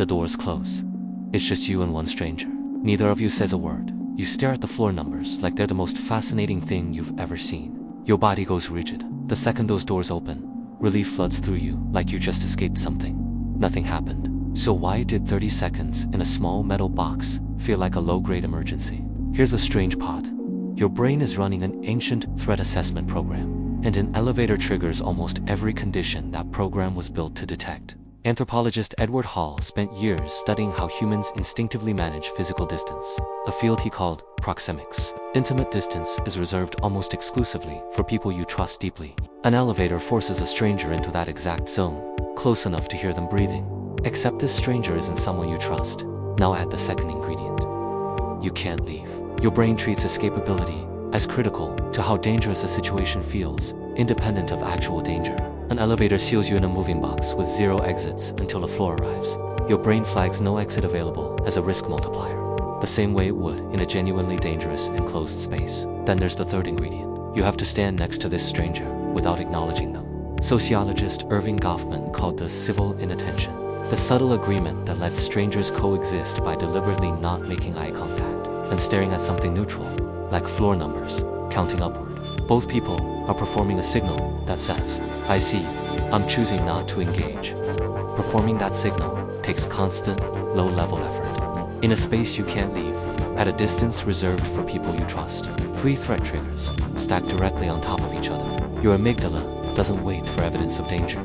The doors close. It's just you and one stranger. Neither of you says a word. You stare at the floor numbers like they're the most fascinating thing you've ever seen. Your body goes rigid. The second those doors open, relief floods through you like you just escaped something. Nothing happened. So why did 30 seconds in a small metal box feel like a low-grade emergency? Here's the strange part. Your brain is running an ancient threat assessment program, and an elevator triggers almost every condition that program was built to detect. Anthropologist Edward Hall spent years studying how humans instinctively manage physical distance, a field he called proxemics. Intimate distance is reserved almost exclusively for people you trust deeply. An elevator forces a stranger into that exact zone, close enough to hear them breathing. Except this stranger isn't someone you trust. Now add the second ingredient. You can't leave. Your brain treats escapability as critical to how dangerous a situation feels, independent of actual danger. An elevator seals you in a moving box with 0 exits until a floor arrives. Your brain flags no exit available as a risk multiplier, the same way it would in a genuinely dangerous enclosed space. Then there's the third ingredient. You have to stand next to this stranger without acknowledging them. Sociologist Irving Goffman called this civil inattention, the subtle agreement that lets strangers coexist by deliberately not making eye contact and staring at something neutral, like floor numbers, counting upward. Both people are performing a signal that says, I see you, I'm choosing not to engage. Performing that signal takes constant, low-level effort. In a space you can't leave, at a distance reserved for people you trust. 3 threat triggers, stacked directly on top of each other. Your amygdala doesn't wait for evidence of danger.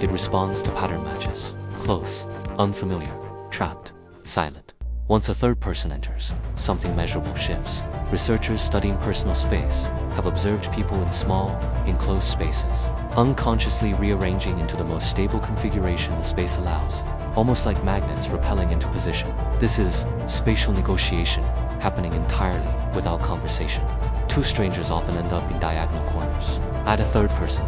It responds to pattern matches. Close, unfamiliar, trapped, silent. Once a third person enters, something measurable shifts. Researchers studying personal space have observed people in small, enclosed spaces, unconsciously rearranging into the most stable configuration the space allows, almost like magnets repelling into position. This is spatial negotiation happening entirely without conversation. 2 strangers often end up in diagonal corners. Add a third person,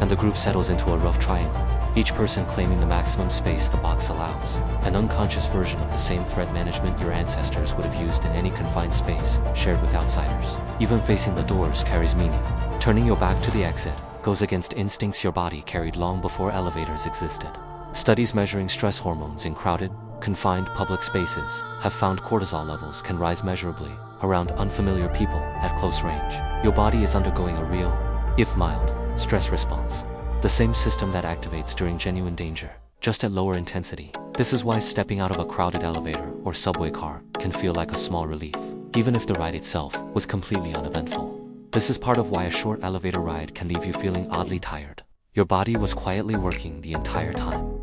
and the group settles into a rough triangle, each person claiming the maximum space the box allows, an unconscious version of the same threat management your ancestors would have used in any confined space shared with outsiders. Even facing the doors carries meaning. Turning your back to the exit goes against instincts your body carried long before elevators existed. Studies measuring stress hormones in crowded, confined public spaces have found cortisol levels can rise measurably around unfamiliar people at close range. Your body is undergoing a real, if mild, stress response. The same system that activates during genuine danger, just at lower intensity. This is why stepping out of a crowded elevator or subway car can feel like a small relief, even if the ride itself was completely uneventful. This is part of why a short elevator ride can leave you feeling oddly tired. Your body was quietly working the entire time.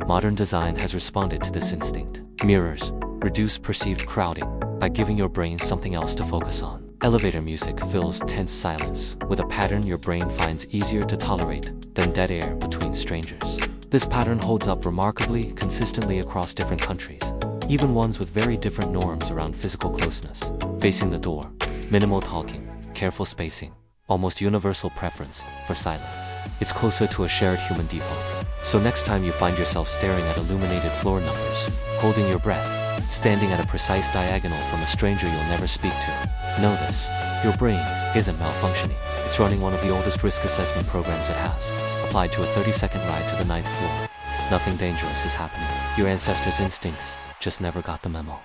Modern design has responded to this instinct. Mirrors reduce perceived crowding by giving your brain something else to focus on. Elevator music fills tense silence with a pattern your brain finds easier to tolerate than dead air between strangers. This pattern holds up remarkably consistently across different countries, even ones with very different norms around physical closeness. Facing the door, minimal talking, careful spacing, almost universal preference for silence. It's closer to a shared human default. So next time you find yourself staring at illuminated floor numbers, holding your breath, standing at a precise diagonal from a stranger you'll never speak to, know this: your brain isn't malfunctioning. It's running one of the oldest risk assessment programs it has, applied to a 30-second ride to the 9th floor. Nothing dangerous is happening. Your ancestors' instincts just never got the memo.